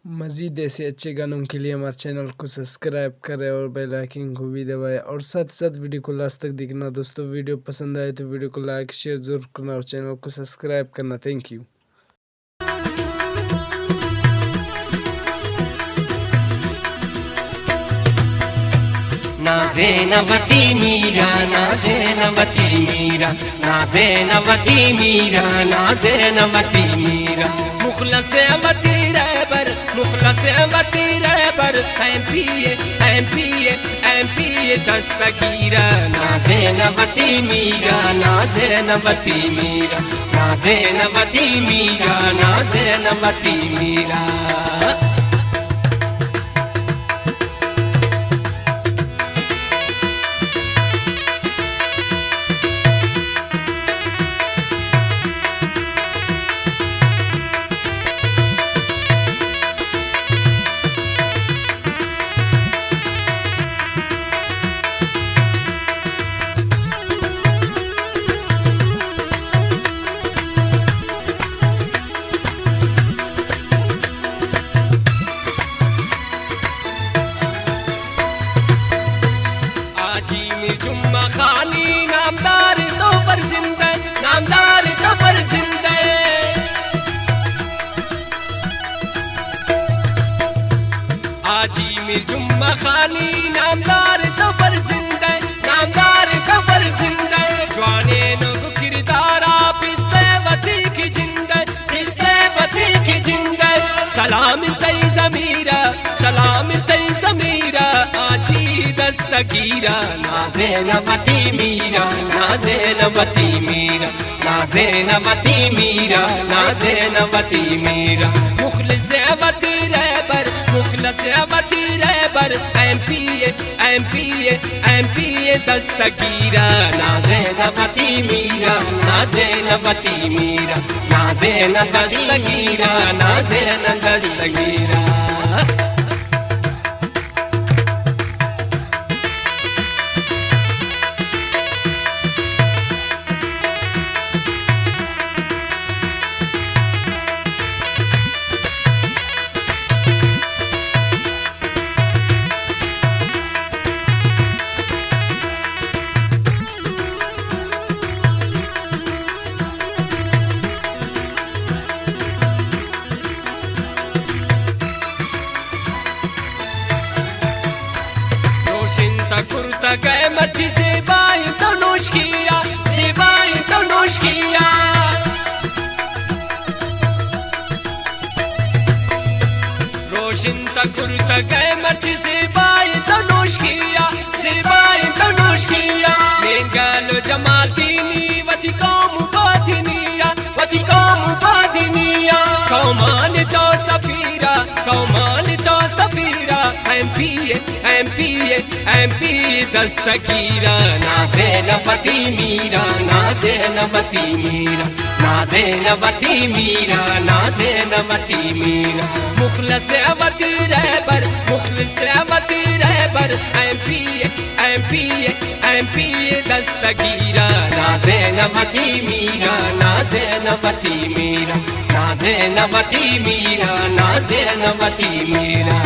मज़ीद ऐसे अच्छे गानों के लिए हमारे चैनल को सब्सक्राइब करें और बेल आइकन को भी दबाएं और साथ साथ वीडियो को लास्ट तक देखना। दोस्तों वीडियो पसंद आए तो वीडियो को लाइक शेयर ज़रूर करना और चैनल को सब्सक्राइब करना। Thank you. नाज़ेनवती मीरा, नाज़ेनवती मीरा, नाज़ेनवती मीरा, नाज़ेनवती मीरा, मुखलस वती रहबर, मुखलस वती रहबर, एमपीए दस्तगीरा। नाज़ेनवती मीरा, नाज़ेनवती मीरा, नाज़ेनवती मीरा, नाज़ेनवती मीरा। जुम्मा खानी नामदार तो पर जिंदा, नामदार तो पर जिंदा। आजी में जुम्मा खानी नामदार तो पर जिंदा, नामदार तो पर जिंदा। जवाने नो किरदारा पिस्से वती की जिंदा, पिस्से वती की जिंदा। सलाम तई ज़मीरा, सलाम तई ज़मीरा, आजी दस्तगीरा। नाज़ेनवती मीरा, नाज़ेनवती मीरा, नाज़ेनवती मीरा, नाज़ेनवती मीरा, मुखलिस वती रहबर, मुखलिस वती रहबर, एमपीए दस्तगीरा। नाज़ेनवती मीरा, नाज़ेनवती मीरा, नाज़ेनवती मीरा, नाज़ेनवती दस्तगीरा। कुर्ता गए मर्ची ज़ेबाई तो नोश किया, ज़ेबाई तो नोश किया। रोशन ता कुर्ता गए मर्ची ज़ेबाई तो नोश किया, ज़ेबाई तो नोश किया। मेंगालो जमाल दीनी वती कौम बादिनिया, वती कौम बादिनिया। कौमान तो सफीरा, कौमान तो सफीरा, एमपीए दस्तगीरा। नाज़ेनवती मीरा, नाज़ेनवती मीरा, नाज़ेनवती मीरा, नाज़ेनवती मीरा, मुखलस वती रहबर, मुखलस वती रहबर, एमपीए दस्तगीरा। नाज़ेनवती मीरा, नाज़ेनवती मीरा, नाज़ेनवती मीरा, नाज़ेनवती मीरा।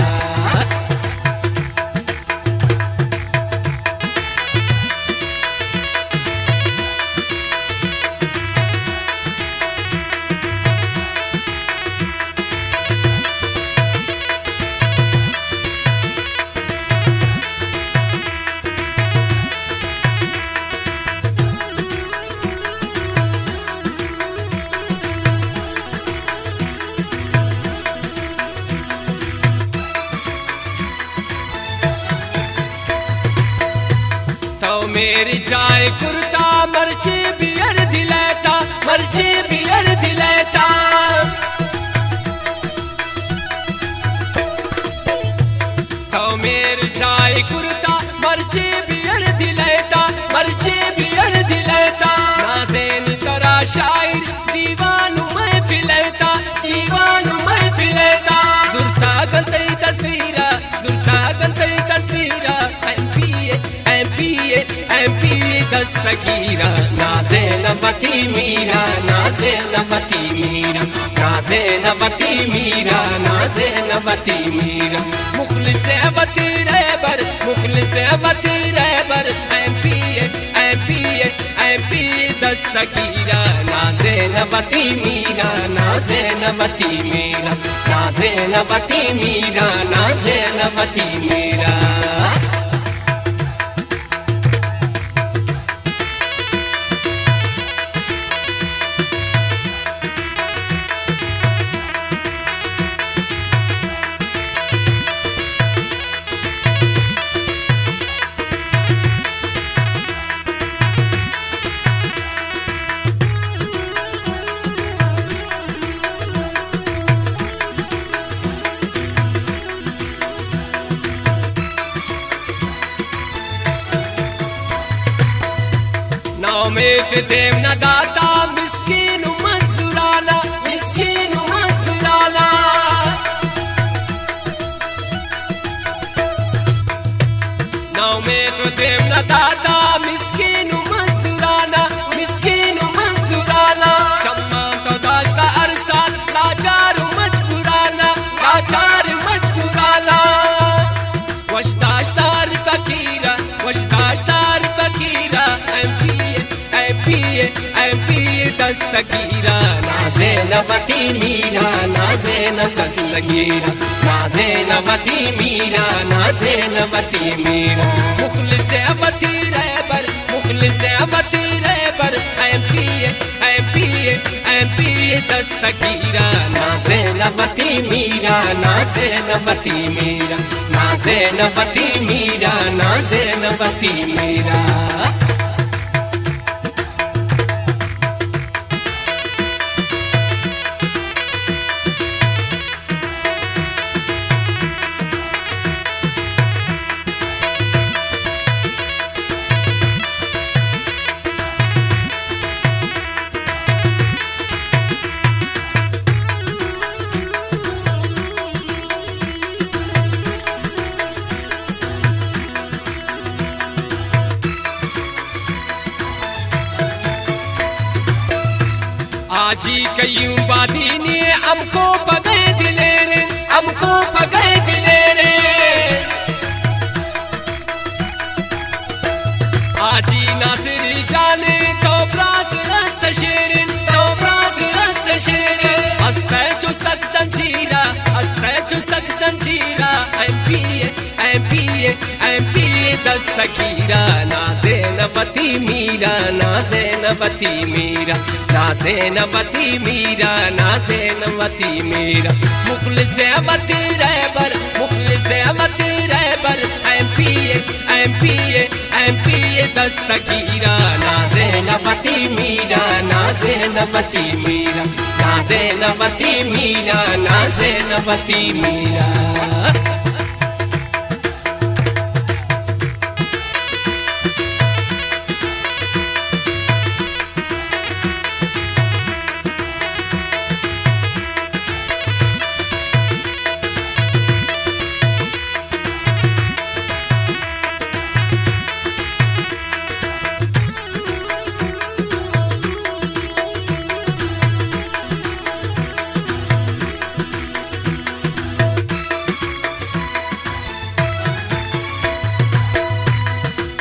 मेरी जाए कुर्ता मर्ची बियर दिलेता, मर्ची बियर दिलेता। तो मेरी जाए कुर्ता मर्ची बियर दिलेता, मर्ची बियर दिलेता। नाज़ेन तरा शायर दीवानु मैं फिलेता, दीवानु मैं फिलेता। दुर्ता गलती तस्वीरा, दुर्ता गलती तस्वीरा, एमपीए दस्तगीरा। नाज़ेनवती मीरा, नाज़ेनवती मीरा, नाज़ेनवती मीरा, नाज़ेनवती नवती मीरा मुखलिस वती रहबर मुखलिस वती रहबर MP दस्तगीरा नाज़े नवती मीरा नाज़े नवती मीरा नाज़े नवती मीरा नाज़े नवती मीरा नाउमीद देव न दाता मिस्कीन मजदूराना मिस्कीन मजदूराना नाउमीद देव न दाता मिस्कीन मजदूराना मिस्कीन मजदूराना चम्मा तो दाश्ता अरसाल लाचार मजबूराना लाचार मजबूराना वशदाश्तार फकीरा वशदाश्तार फकीरा MP दस्तगीरा नाज़े नवती मीरा नाज़े दस्तगीरा नाज़े नवती मीरा नाज़े नवती मीरा मुखलिस वती रहबर मुखलिस वती रहबर MP दस्तगीरा नाज़े नवती मीरा नाज़े नवती मीरा नाज़े नवती मीरा नाज़े नवती मीरा आजी कयूं बादीनी हमको पगे दिले रे हमको पगे दिले रे आजी नासिरी जाने तो प्रास रस्त शेरिन तो प्रास रस्त शेरिन हस्ते जो सक संजीरा हस्ते जो सक संजीरा MP दस्तगीरा नाज़े नवती मीरा नाज़े नवती मीरा नाज़े नवती मीरा नाज़े नवती मीरा मुखलिस वती रहबर मुखलिस वती रहबर MP दस्तगीरा नाज़े नवती मीरा नाज़े नवती मीरा नाज़े नवती मीरा नाज़े नवती मीरा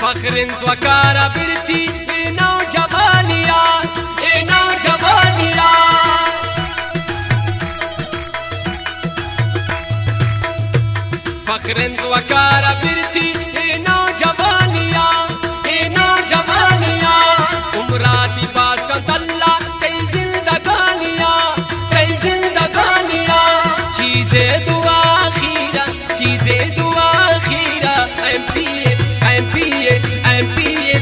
फख्रिन त्वकारा बिरती नौ जवानिया फख्रिन त्वकारा बिरती नौ जवानिया उमराती बास का तल्ला कई जिंदगानिया चीज़े दुआ खीरा MP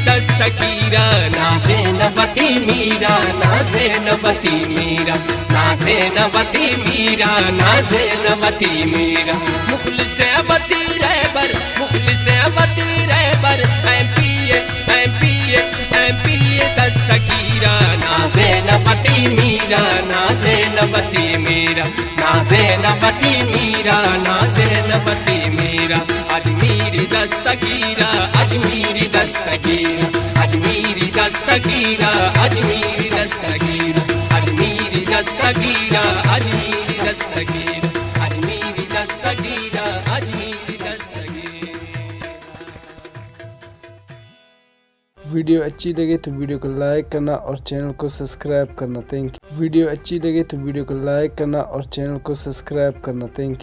दस्तगीरा नाज़े नवती मीरा नाज़े नवती मीरा नाज़े नवती मीरा नाज़े नवती मीरा मुखलिस वती रहबर MP दस्तगीरा नाज़े नवती मीरा नाज़े नवती मीरा नाज़े नवती मीरा नाज़े नवती मीरा अजमीरी दस्तगीरा अजमीरी दस्तगीरा अजमीरी दस्तगीरा अजमीरी दस्तगीरा अजमीरी दस्तगीरा अजमीरी दस्तगीरा अजमीरी दस्तगीरा वीडियो अच्छी लगे तो वीडियो को लाइक करना और चैनल को सब्सक्राइब करना। Thank you. वीडियो अच्छी लगे तो वीडियो को लाइक करना और चैनल को सब्सक्राइब करना। Thank you.